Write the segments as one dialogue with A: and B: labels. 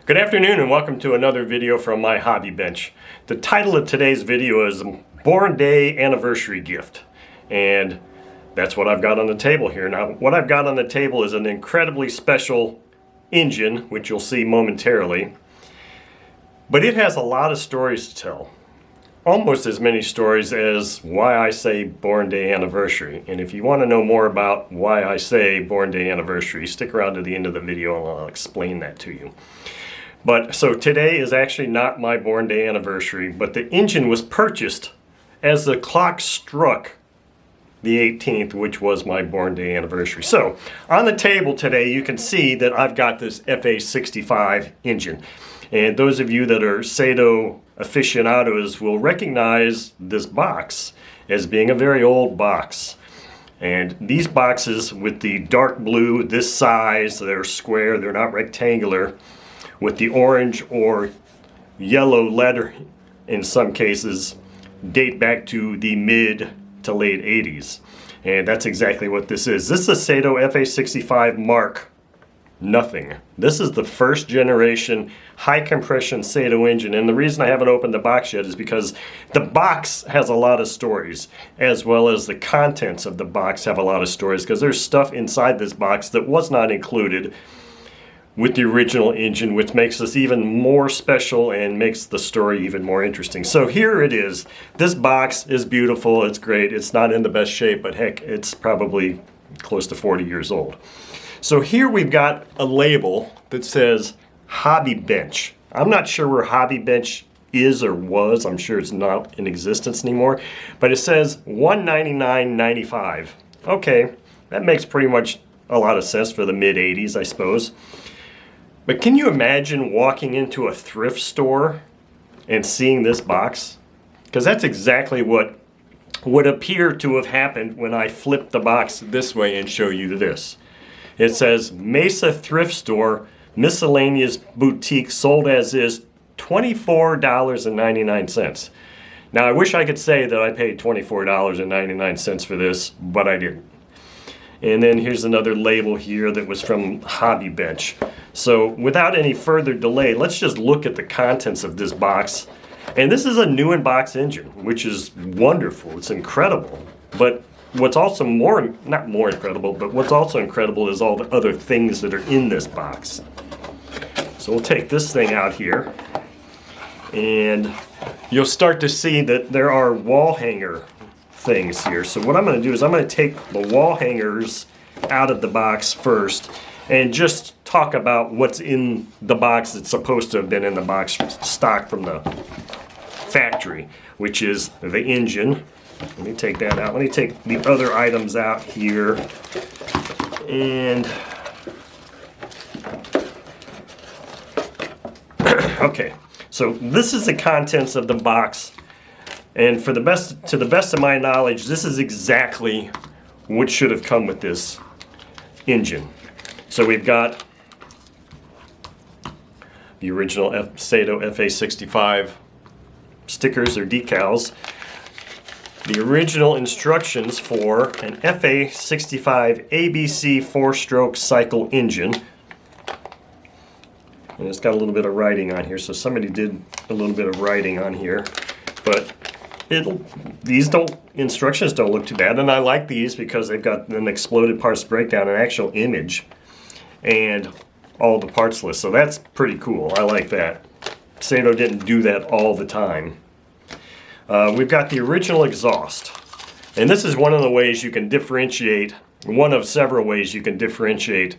A: Good afternoon and welcome to another video from my hobby bench. The title of today's video is Born Day Anniversary Gift, and that's what I've got on the table here. Now what I've got on the table is an incredibly special engine, which you'll see momentarily, but it has a lot of stories to tell. Almost as many stories as why I say Born Day Anniversary. And if you want to know more about why I say Born Day Anniversary, stick around to the end of the video and I'll explain that to you. But so today is actually not my Born Day Anniversary, but the engine was purchased as the clock struck the 18th, which was my Born Day Anniversary. So on the table today you can see that I've got this FA-65 engine. And those of you that are Saito aficionados will recognize this box as being a very old box. And these boxes with the dark blue, this size, they're square, they're not rectangular, with the orange or yellow letter in some cases, date back to the mid to late 80s. And that's exactly what this is. This is a Saito FA-65 Mark nothing. This is the first generation high compression Saito engine, and the reason I haven't opened the box yet is because the box has a lot of stories, as well as the contents of the box have a lot of stories, because there's stuff inside this box that was not included with the original engine, which makes this even more special and makes the story even more interesting. So here it is. This box is beautiful, it's great, it's not in the best shape, but heck, it's probably close to 40 years old. So here we've got a label that says Hobby Bench. I'm not sure where Hobby Bench is or was. I'm sure it's not in existence anymore. But it says $199.95. Okay, that makes pretty much a lot of sense for the mid-80s, I suppose. But can you imagine walking into a thrift store and seeing this box? Because that's exactly what would appear to have happened when I flip the box this way and show you this. It says Mesa Thrift Store Miscellaneous Boutique sold as is $24.99. Now I wish I could say that I paid $24.99 for this, but I didn't. And then here's another label here that was from Hobby Bench. So without any further delay, let's just look at the contents of this box. And this is a new in-box engine, which is wonderful. It's incredible. But what's also not more incredible, but what's also incredible is all the other things that are in this box. So we'll take this thing out here, and you'll start to see that there are wall hanger things here. So what I'm going to do is I'm going to take the wall hangers out of the box first and just talk about what's in the box that's supposed to have been in the box stock from the factory, which is the engine. Let me take that out. Let me take the other items out here. And okay, so this is the contents of the box. And to the best of my knowledge, this is exactly what should have come with this engine. So we've got the original Saito FA-65 stickers or decals. The original instructions for an FA-65 ABC 4-stroke cycle engine. And it's got a little bit of writing on here, so somebody did a little bit of writing on here. But these instructions don't look too bad, and I like these because they've got an exploded parts breakdown, an actual image, and all the parts list. So that's pretty cool. I like that. Saito didn't do that all the time. We've got the original exhaust, and this is one of the ways you can differentiate, one of several ways you can differentiate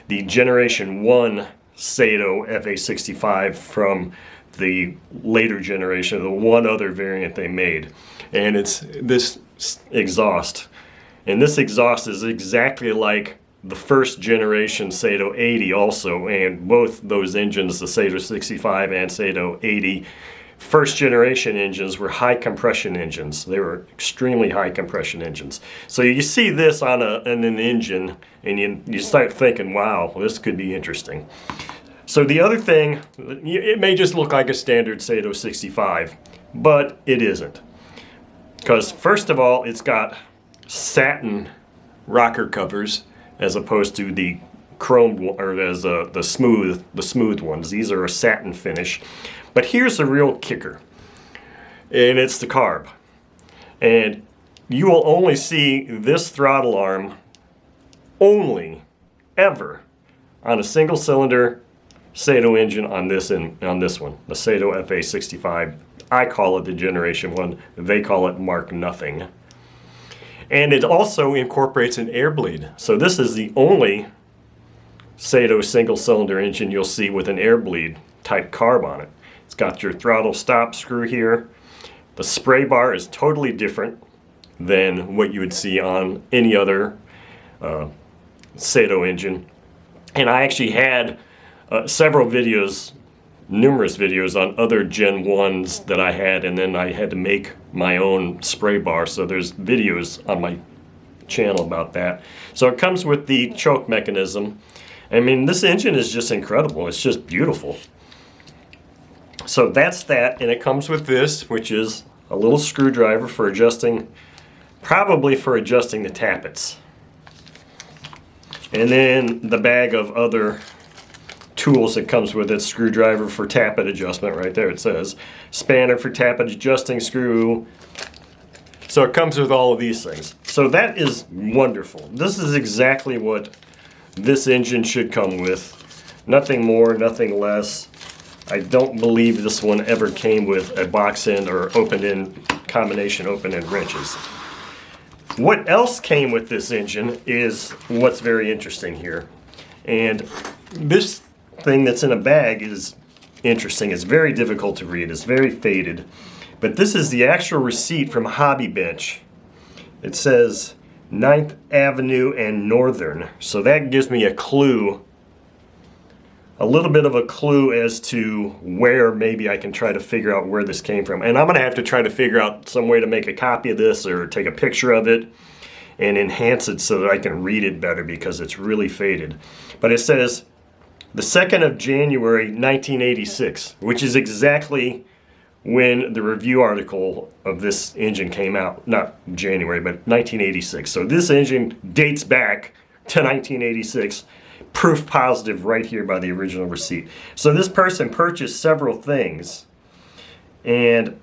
A: the Generation 1 Saito FA-65 from the later generation, the one other variant they made. And it's this exhaust. And this exhaust is exactly like the first generation Saito 80 also, and both those engines, the Saito 65 and Saito 80, first generation engines were high compression engines. They were extremely high compression engines. So you see this on an engine and you start thinking, wow, this could be interesting. So the other thing, it may just look like a standard Saito 65, but it isn't. Because first of all, it's got satin rocker covers as opposed to the chromed, or as the smooth ones. These are a satin finish. But here's the real kicker, and it's the carb. And you will only see this throttle arm only ever on a single cylinder Saito engine on this one, the Saito FA-65. I call it the Generation 1. They call it Mark Nothing. And it also incorporates an air bleed. So this is the only Saito single cylinder engine you'll see with an air bleed type carb on it. It's got your throttle stop screw here. The spray bar is totally different than what you would see on any other Saito engine. And I actually had several videos, numerous videos on other Gen 1s that I had, and then I had to make my own spray bar. So there's videos on my channel about that. So it comes with the choke mechanism. I mean, this engine is just incredible. It's just beautiful. So that's that, and it comes with this, which is a little screwdriver for adjusting, probably for adjusting the tappets. And then the bag of other tools that comes with it. Screwdriver for tappet adjustment, right there it says. Spanner for tappet adjusting screw. So it comes with all of these things. So that is wonderful. This is exactly what this engine should come with. Nothing more, nothing less. I don't believe this one ever came with a box end or open-end combination open-end wrenches. What else came with this engine is what's very interesting here. And this thing that's in a bag is interesting. It's very difficult to read. It's very faded. But this is the actual receipt from Hobby Bench. It says 9th Avenue and Northern. So that gives me a clue, a little bit of a clue as to where maybe I can try to figure out where this came from. And I'm going to have to try to figure out some way to make a copy of this or take a picture of it and enhance it so that I can read it better because it's really faded. But it says the 2nd of January 1986, which is exactly when the review article of this engine came out. Not January, but 1986. So this engine dates back to 1986. Proof positive right here by the original receipt. So this person purchased several things, and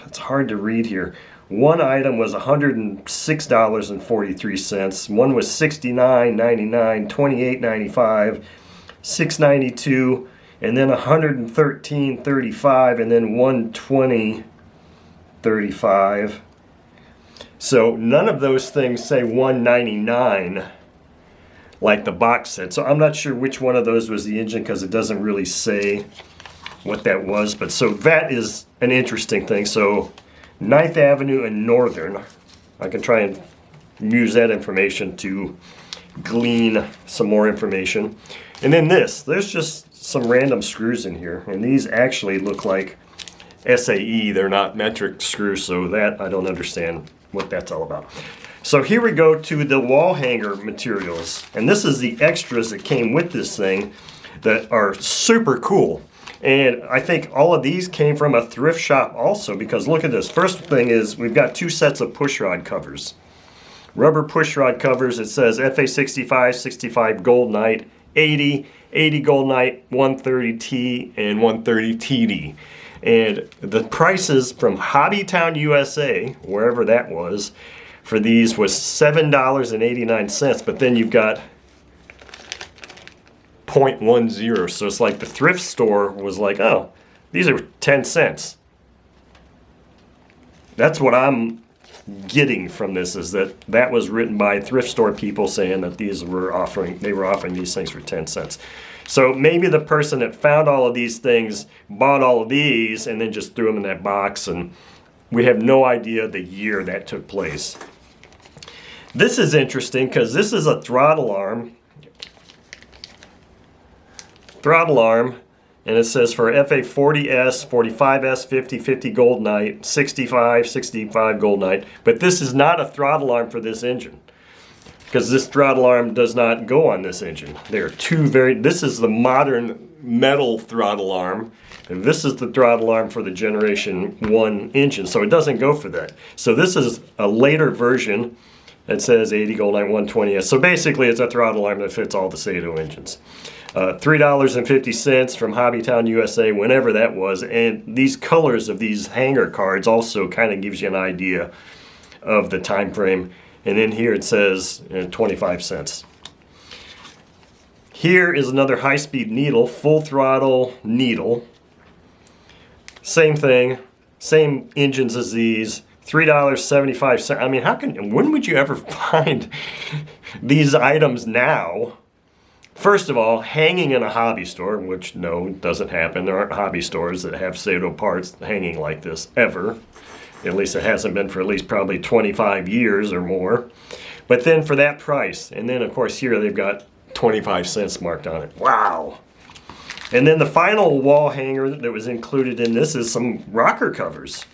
A: it's hard to read here. One item was $106.43. One was $69.99, $28.95, $6.92, and then $113.35, and then $120.35. So none of those things say $199. Like the box set. So I'm not sure which one of those was the engine because it doesn't really say what that was. But so that is an interesting thing. So 9th Avenue and Northern. I can try and use that information to glean some more information. And then there's just some random screws in here. And these actually look like SAE. They're not metric screws. So that I don't understand what that's all about. So here we go to the wall hanger materials, and this is the extras that came with this thing that are super cool. And I think all of these came from a thrift shop also, because look at this. First thing is we've got 2 sets of pushrod covers. Rubber pushrod covers. It says FA-65, 65 Gold Knight, 80, 80 Gold Knight, 130T, and 130TD. And the prices from Hobbytown, USA, wherever that was, for these was $7.89, but then you've got 0.10, so it's like the thrift store was like, oh, these are 10 cents. That's what I'm getting from this, is that was written by thrift store people saying that they were offering these things for 10 cents. So maybe the person that found all of these things bought all of these and then just threw them in that box, and we have no idea the year that took place. This is interesting because this is a throttle arm. And it says for FA-40S, 45S, 50, 50 Gold Knight, 65, 65 Gold Knight. But this is not a throttle arm for this engine, because this throttle arm does not go on this engine. There are two this is the modern metal throttle arm, and this is the throttle arm for the Generation 1 engine, so it doesn't go for that. So this is a later version, It says 80 Goldline 120S. So basically it's a throttle arm that fits all the Saito engines. $3.50 from Hobbytown, USA, whenever that was. And these colors of these hanger cards also kind of gives you an idea of the time frame. And then here it says 25 cents. Here is another high-speed needle, full throttle needle. Same thing, same engines as these. $3.75. I mean, when would you ever find these items now? First of all, hanging in a hobby store, which no, doesn't happen. There aren't hobby stores that have Saito parts hanging like this ever. At least it hasn't been for at least probably 25 years or more. But then for that price, and then of course here they've got 25 cents marked on it. Wow. And then the final wall hanger that was included in this is some rocker covers,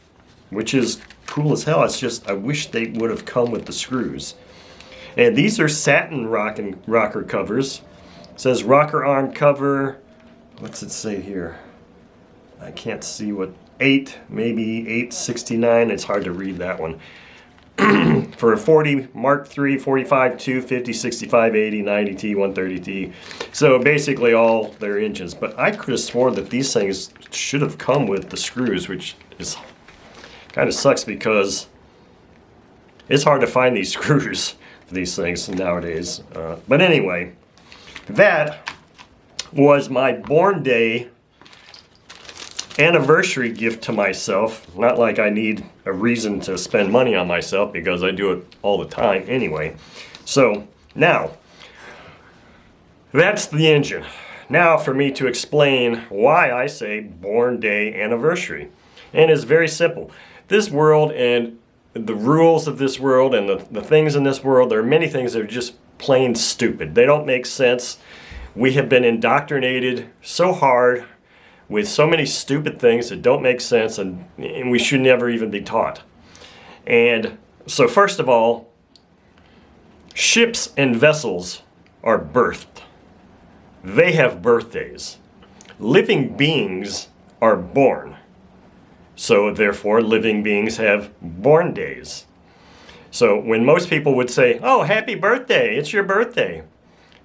A: which is cool as hell. It's just, I wish they would have come with the screws. And these are satin rocker covers. It says rocker arm cover. What's it say here? I can't see what, 8, maybe 869. It's hard to read that one. For a 40 Mark III, 45, 2, 50, 65, 80, 90T, 130T. So basically all their engines. But I could have sworn that these things should have come with the screws, which is kind of sucks because it's hard to find these screws for these things nowadays. But anyway, that was my Born Day anniversary gift to myself. Not like I need a reason to spend money on myself because I do it all the time anyway. So now, that's the engine. Now for me to explain why I say Born Day anniversary. And it's very simple. This world and the rules of this world and the things in this world, there are many things that are just plain stupid. They don't make sense. We have been indoctrinated so hard with so many stupid things that don't make sense, and we should never even be taught. And so first of all, ships and vessels are birthed. They have birthdays. Living beings are born. So therefore, living beings have born days. So when most people would say, oh, happy birthday, it's your birthday.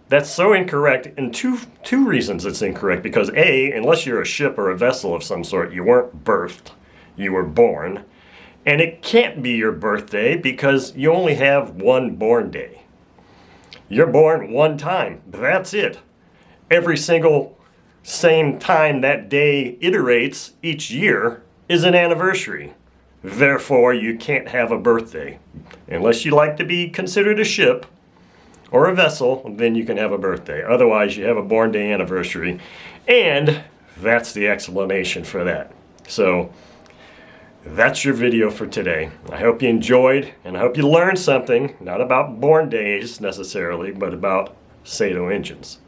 A: That's so incorrect, and two reasons it's incorrect. Because A, unless you're a ship or a vessel of some sort, you weren't birthed, you were born. And it can't be your birthday because you only have one born day. You're born one time, that's it. Every single same time that day iterates each year is an anniversary. Therefore, you can't have a birthday. Unless you like to be considered a ship or a vessel, then you can have a birthday. Otherwise, you have a Born Day anniversary. And that's the explanation for that. So, that's your video for today. I hope you enjoyed, and I hope you learned something, not about Born Days necessarily, but about Saito engines.